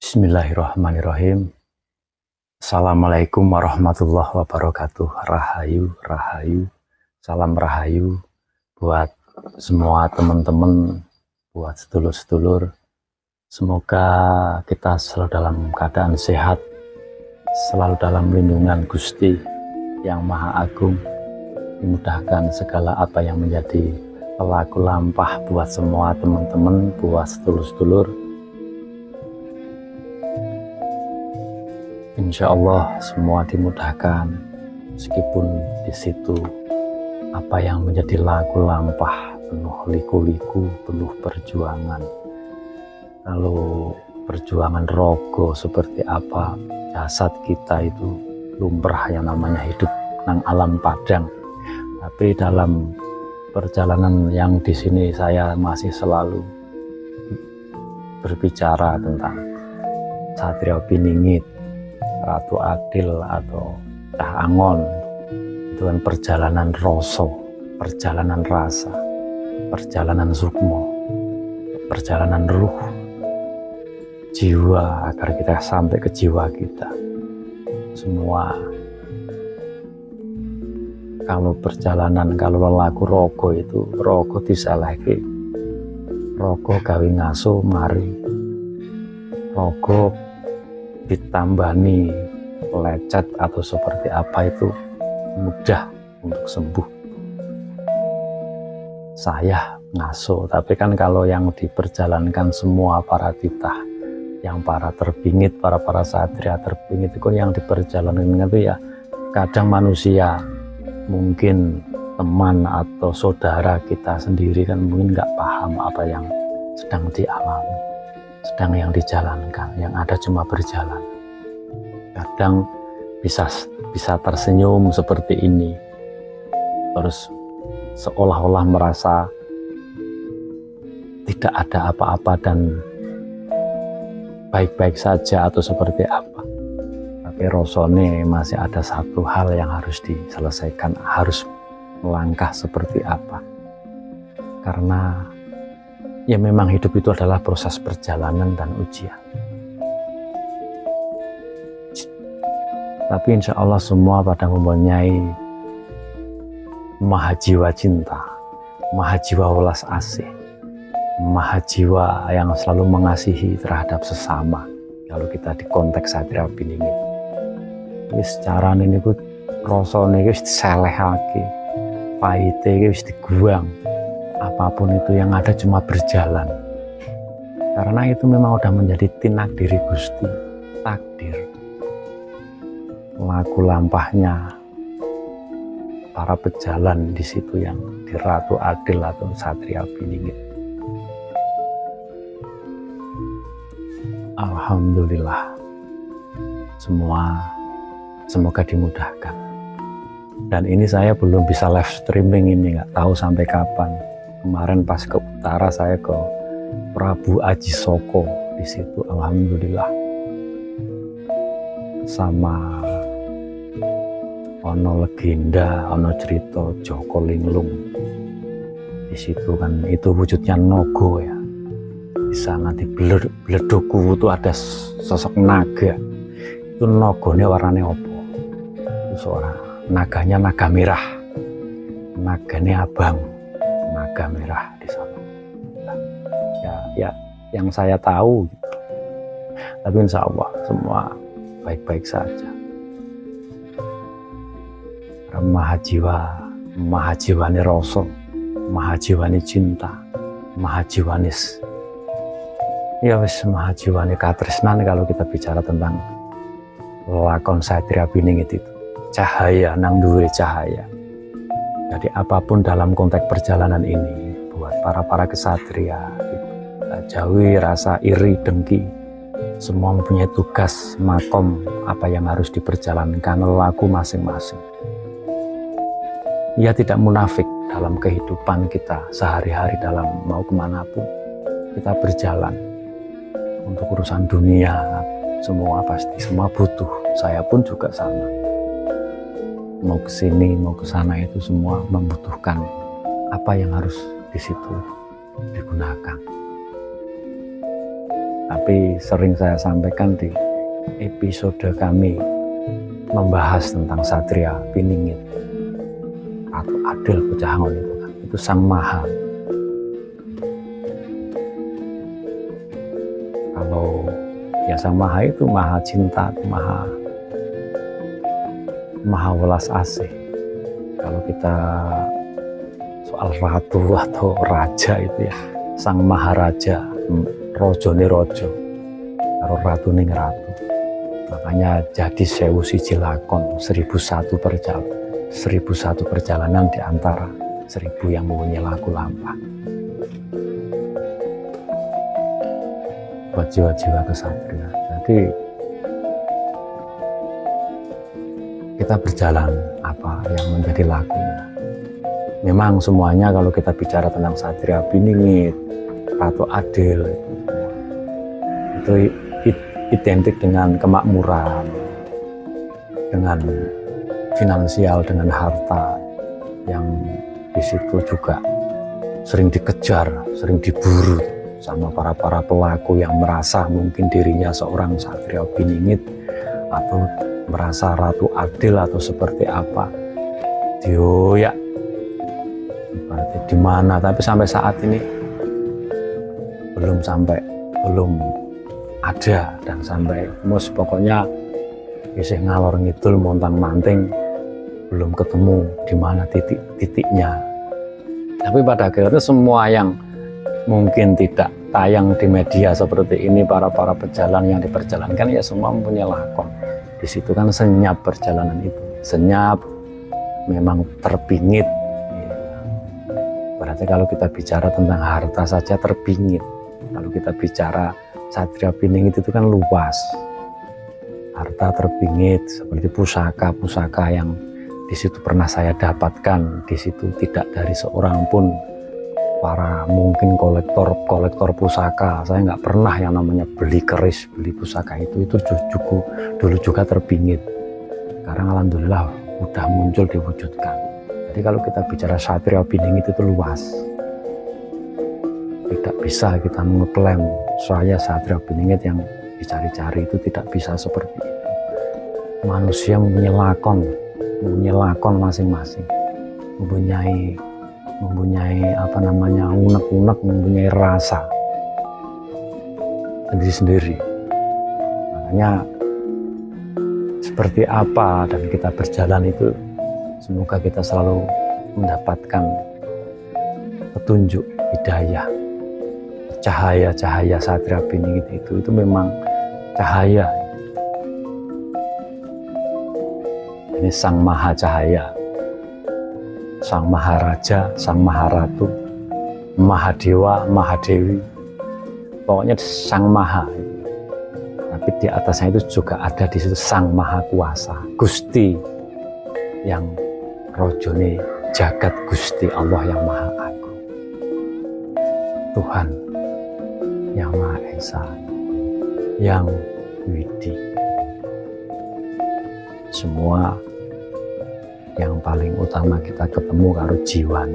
Bismillahirrahmanirrahim. Assalamualaikum warahmatullahi wabarakatuh. Rahayu, rahayu, salam rahayu buat semua teman-teman, buat sedulur-sedulur. Semoga kita selalu dalam keadaan sehat, selalu dalam lindungan Gusti yang Maha Agung. Dimudahkan segala apa yang menjadi pelaku lampah buat semua teman-teman, buat sedulur-sedulur. Insya Allah semua dimudahkan, meskipun di situ apa yang menjadi laku lampah, penuh liku-liku, penuh perjuangan. Lalu perjuangan rogo seperti apa, jasad kita itu lumrah yang namanya hidup nang alam padang. Tapi dalam perjalanan yang di sini saya masih selalu berbicara tentang Satrio Piningit, Ratu Adil atau Cah Angon. Itu kan perjalanan roso, perjalanan rasa, perjalanan sukmo, perjalanan ruh, jiwa, agar kita sampai ke jiwa kita. Semua kalau perjalanan, kalau laku rogo itu, rogo disalahke, rogo gawe ngaso mari, rogo ditambani lecet atau seperti apa itu mudah untuk sembuh. Saya ngaso, tapi kan kalau yang diperjalankan semua para titah, yang para terbingit, para satria terbingit itu yang diperjalankan itu ya kadang manusia, mungkin teman atau saudara kita sendiri kan mungkin nggak paham apa yang sedang dialami, sedang yang dijalankan, yang ada cuma berjalan. Kadang bisa tersenyum seperti ini, terus seolah-olah merasa tidak ada apa-apa dan baik-baik saja atau seperti apa. Tapi rasane masih ada satu hal yang harus diselesaikan, harus melangkah seperti apa. Karena ya memang hidup itu adalah proses perjalanan dan ujian. Tapi insya Allah semua pada mempunyai maha jiwa cinta, maha jiwa welas asih, maha jiwa yang selalu mengasihi terhadap sesama. Kalau kita di konteks Satrio Piningit, wis carane niku rasane wis diselehake, pahite wis diguang. Apapun itu yang ada cuma berjalan. Karena itu memang udah menjadi tinak diri Gusti, takdir. Laku lampahnya para pejalan di situ yang di Ratu Adil atau Satrio Piningit. Alhamdulillah, semoga dimudahkan. Dan ini saya belum bisa live streaming ini, nggak tahu sampai kapan. Kemarin pas ke utara saya ke Prabu Aji Soko, di situ alhamdulillah sama ono legenda, ono cerita Joko Linglung. Di situ kan itu wujudnya nogo ya. Di sana di Bledoku itu ada sosok naga. Itu nogone warnanya opo? Itu seorang naganya naga merah. Naganya abang, naga merah di sana. Ya yang saya tahu gitu. Tapi insya Allah semua baik-baik saja. Maha jiwani rasa, maha jiwani cinta, maha jiwanis ya wis, maha jiwani katresnan. Kalau kita bicara tentang lakon Satrio Piningit itu cahaya nang duwe cahaya. Jadi apapun dalam konteks perjalanan ini buat para kesatria gitu, jauhi rasa iri dengki. Semua mempunyai tugas makom apa yang harus diperjalankan, laku masing-masing. Ia tidak munafik dalam kehidupan kita sehari-hari, dalam mau kemanapun kita berjalan untuk urusan dunia. Semua pasti, semua butuh. Saya pun juga sama. Mau ke sini, mau ke sana itu semua membutuhkan apa yang harus di situ digunakan. Tapi sering saya sampaikan di episode kami membahas tentang Satria Piningit, Ratu Adil Pecahangon itu kan, itu Sang Maha. Kalau ya Sang Maha itu maha cinta, maha welas asih. Kalau kita soal ratu atau raja itu ya Sang Maharaja, rojone rojo, karo ratu ning ratu. Makanya jadi 1001 lakon, 1001 perjalanan di antara 1000 yang mempunyai laku lampah. Buat jiwa-jiwa kesatria. Jadi kita berjalan apa yang menjadi lakunya. Memang semuanya kalau kita bicara tentang Satria Piningit, Ratu Adil, itu identik dengan kemakmuran, dengan finansial, dengan harta yang di situ juga sering dikejar, sering diburu sama para pelaku yang merasa mungkin dirinya seorang Satria Piningit atau merasa Ratu Adil atau seperti apa. Dioyak berarti di mana, tapi sampai saat ini belum ada, dan sampai pokoknya isih ngalor ngidul montang manting belum ketemu di mana titiknya. Tapi pada akhirnya semua yang mungkin tidak tayang di media seperti ini, para pejalan yang diperjalankan ya semua mempunyai lakon. Di situ kan senyap perjalanan itu, senyap memang terbingit. Berarti kalau kita bicara tentang harta saja terbingit. Kalau kita bicara Satria Piningit itu kan luas. Harta terbingit seperti pusaka yang di situ pernah saya dapatkan. Di situ tidak dari seorang pun para mungkin kolektor pusaka. Saya nggak pernah yang namanya beli keris, beli pusaka itu dulu juga terbingit. Sekarang alhamdulillah udah muncul diwujudkan. Jadi kalau kita bicara Satria Piningit itu luas. Tidak bisa kita mengklaim saya Satria Piningit yang dicari-cari, itu tidak bisa seperti itu. Manusia mempunyai lakon masing-masing, mempunyai unek-unek, mempunyai rasa sendiri-sendiri. Makanya seperti apa dan kita berjalan itu, semoga kita selalu mendapatkan petunjuk, hidayah, cahaya Satria Piningit itu memang cahaya. Ini Sang Maha Cahaya, Sang Maharaja, Sang Maharatu, Mahadewa, Mahadewi, pokoknya Sang Maha. Tapi di atasnya itu juga ada di situ Sang Maha Kuasa, Gusti yang rojone jagat, Gusti Allah yang Maha Agung, Tuhan yang Maha Esa, yang Widi. Semua yang paling utama kita ketemu karo jiwa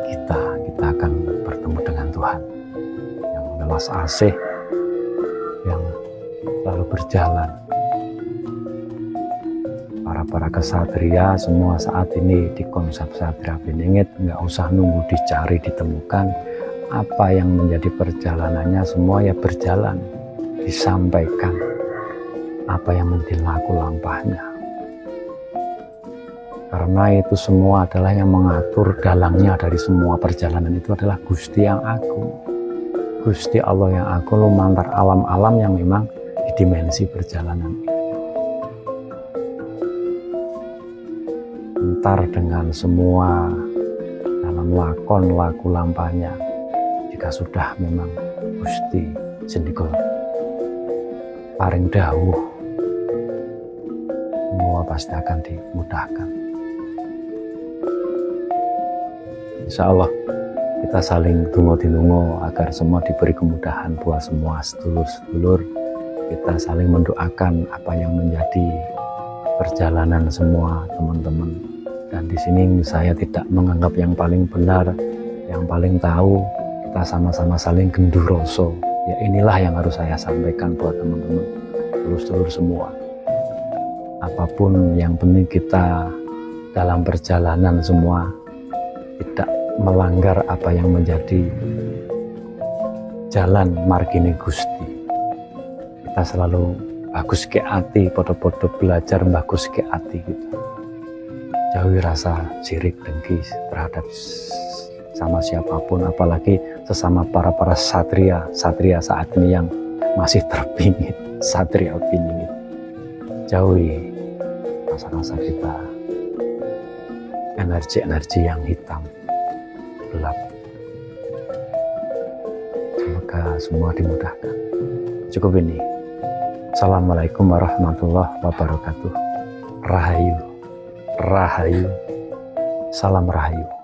kita akan bertemu dengan Tuhan yang welas asih, yang selalu berjalan. Para kesatria semua saat ini di konsep Satria Piningit nggak usah nunggu dicari ditemukan apa yang menjadi perjalanannya, semua ya berjalan, disampaikan apa yang menjadi laku lampahnya. Karena itu semua adalah yang mengatur dalangnya dari semua perjalanan itu adalah Gusti yang Agung, Gusti Allah yang Agung, lumantar alam-alam yang memang di dimensi perjalanan. Entar dengan semua dalam lakon laku lampahnya, jika sudah memang Gusti sendiko paring dawuh, semua pasti akan dimudahkan. Insya Allah kita saling tungo-tinungo agar semua diberi kemudahan buat semua sedulur-sedulur. Kita saling mendoakan apa yang menjadi perjalanan semua teman-teman. Dan di sini saya tidak menganggap yang paling benar, yang paling tahu. Kita sama-sama saling genduroso Ya inilah yang harus saya sampaikan buat teman-teman, telur-telur semua. Apapun yang penting kita dalam perjalanan semua tidak melanggar apa yang menjadi jalan margine Gusti. Kita selalu bagus ke hati, podo-podo belajar bagus ke hati gitu. Jauhi rasa sirik dengki terhadap sama siapapun, apalagi sesama para satria saat ini yang masih terpingit, satria pingit. Jauhi rasa-rasa kita, energi-energi yang hitam, gelap. Semoga semua dimudahkan. Cukup ini. Assalamualaikum warahmatullahi wabarakatuh. Rahayu, rahayu, salam rahayu.